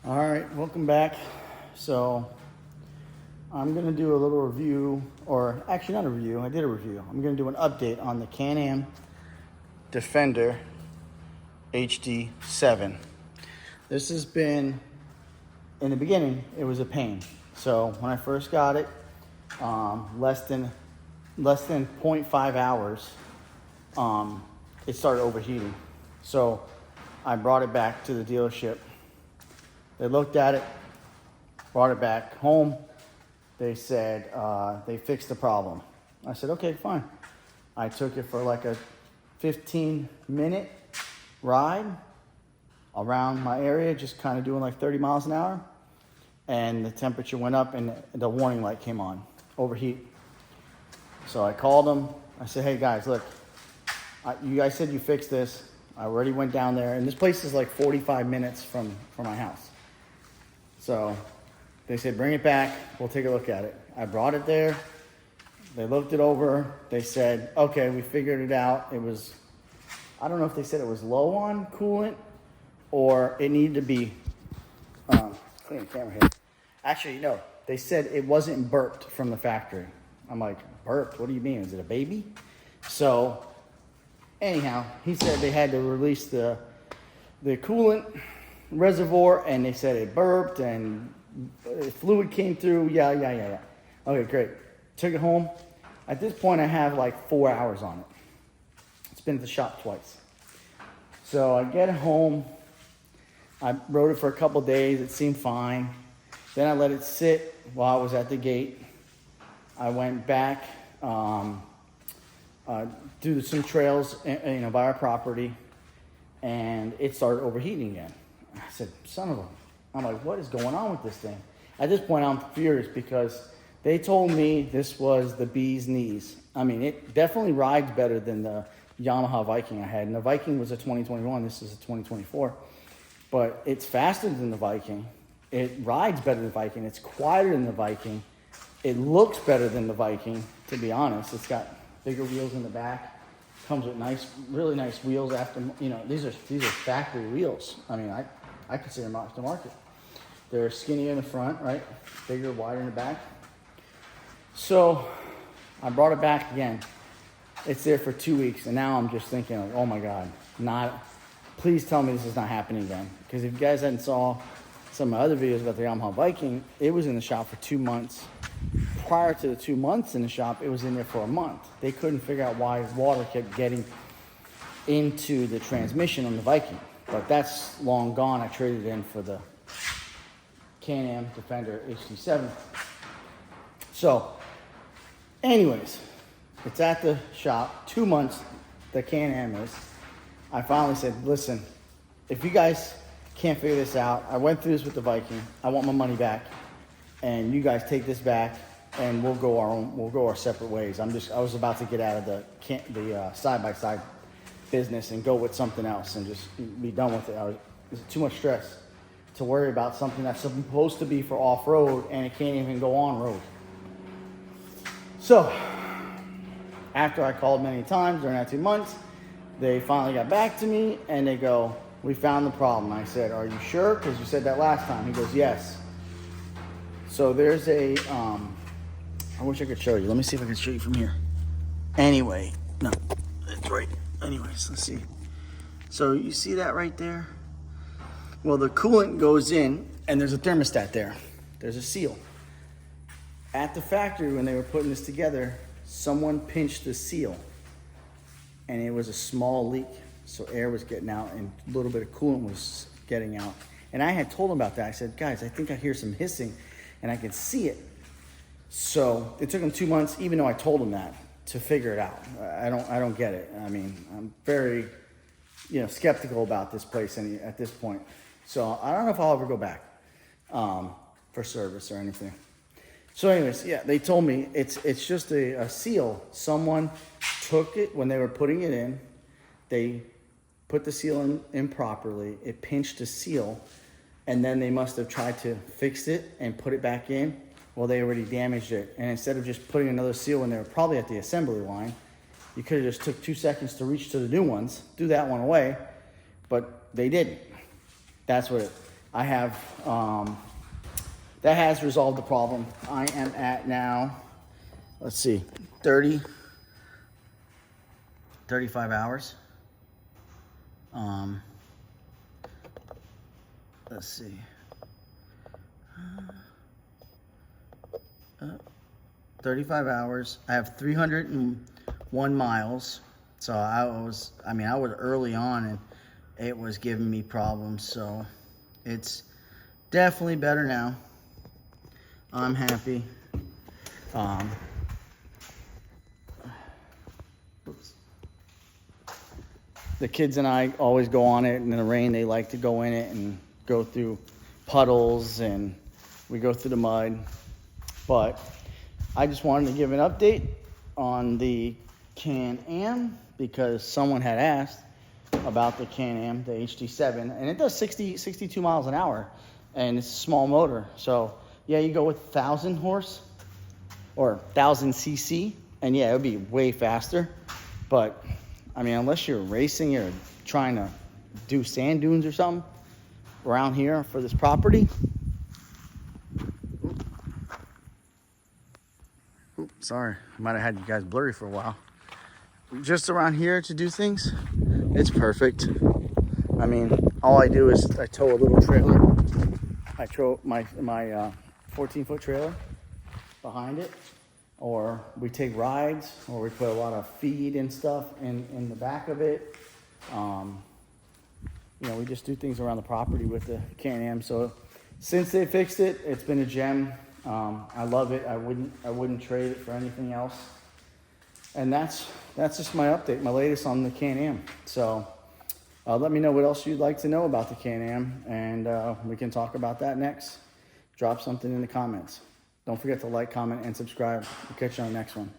All right, welcome back. So I'm gonna do a little review, or actually not a review, I did a review. I'm gonna do an update on the Canam Defender HD7. This has been, in the beginning, it was a pain. So when I first got it, less than 0.5 hours, it started overheating. So I brought it back to the dealership. They looked at it, brought it back home. They said they fixed the problem. I said, okay, fine. I took it for like a 15-minute ride around my area, just kind of doing like 30 miles an hour. And the temperature went up and the warning light came on, overheat. So I called them. I said, hey guys, look, you guys said you fixed this. I already went down there, and this place is like 45 minutes from my house. So they said, bring it back. We'll take a look at it. I brought it there. They looked it over. They said, okay, we figured it out. It was, I don't know if they said it was low on coolant or it needed to be, clean the camera here. Actually, no, they said it wasn't burped from the factory. I'm like, burped? What do you mean? Is it a baby? So anyhow, he said they had to release the coolant reservoir, and they said it burped and fluid came through. Yeah. Okay, great. Took it home. At this point, I have like 4 hours on it. It's been at the shop twice. So I get it home. I rode it for a couple days. It seemed fine. Then I let it sit while I was at the gate. I went back, do some trails, by our property, and it started overheating again. I said, son of a... I'm like, what is going on with this thing? At this point, I'm furious because they told me this was the bee's knees. I mean, it definitely rides better than the Yamaha Viking I had. And the Viking was a 2021. This is a 2024. But it's faster than the Viking. It rides better than the Viking. It's quieter than the Viking. It looks better than the Viking, to be honest. It's got bigger wheels in the back. Comes with really nice wheels after, these are factory wheels. I mean, I consider them aftermarket. They're skinnier in the front, right? Bigger, wider in the back. So I brought it back again. It's there for 2 weeks, and now I'm just thinking, like, oh my God, please tell me this is not happening again. Because if you guys hadn't saw some of my other videos about the Yamaha Viking, it was in the shop for 2 months. Prior to the 2 months in the shop, it was in there for a month. They couldn't figure out why water kept getting into the transmission on the Viking. But that's long gone. I traded it in for the Canam Defender HD7. So, anyways, it's at the shop. 2 months, the Canam is. I finally said, listen, if you guys can't figure this out, I went through this with the Viking. I want my money back. And you guys take this back, and we'll go our separate ways. I was about to get out of the side-by-side business and go with something else and just be done with it. It's too much stress to worry about something that's supposed to be for off-road, and it can't even go on-road. So, after I called many times during that 2 months, they finally got back to me, and they go, we found the problem. I said, are you sure? Because you said that last time. He goes, yes. So there's I wish I could show you. Let me see if I can show you from here. Anyway, no, it's right. Anyways, let's see. So you see that right there? Well, the coolant goes in, and there's a thermostat there. There's a seal. At the factory, when they were putting this together, someone pinched the seal, and it was a small leak. So air was getting out, and a little bit of coolant was getting out. And I had told them about that. I said, guys, I think I hear some hissing, and I can see it. So it took them 2 months, even though I told them that, to figure it out. I don't get it. I mean, I'm very, skeptical about this place at this point. So I don't know if I'll ever go back for service or anything. So anyways, yeah, they told me it's just a seal. Someone took it when they were putting it in. They put the seal in improperly. It pinched the seal, and then they must have tried to fix it and put it back in. Well, they already damaged it. And instead of just putting another seal in there, probably at the assembly line, you could have just took 2 seconds to reach to the new ones, do that one away, but they didn't. That's what I have, that has resolved the problem. I am at now, let's see, 35 hours. Let's see. 35 hours. I have 301 miles. So I was early on and it was giving me problems. So it's definitely better now. I'm happy. Oops. The kids and I always go on it, and in the rain they like to go in it and go through puddles, and we go through the mud. But I just wanted to give an update on the Can-Am because someone had asked about the Can-Am, the HD7, and it does 62 miles an hour, and it's a small motor. So yeah, you go with 1,000 horse or 1,000 cc, and yeah, it would be way faster. But I mean, unless you're racing or trying to do sand dunes or something around here for this property. Oops, sorry, I might have had you guys blurry for a while. Just around here to do things, it's perfect. I mean, all I do is I tow a little trailer. I tow my 14-foot trailer behind it, or we take rides, or we put a lot of feed and stuff in the back of it. You know, we just do things around the property with the Can-Am. So since they fixed it, it's been a gem. I love it. I wouldn't trade it for anything else. And that's just my update, my latest on the Can-Am. So let me know what else you'd like to know about the Can-Am, and we can talk about that next. Drop something in the comments. Don't forget to like, comment, and subscribe. We'll catch you on the next one.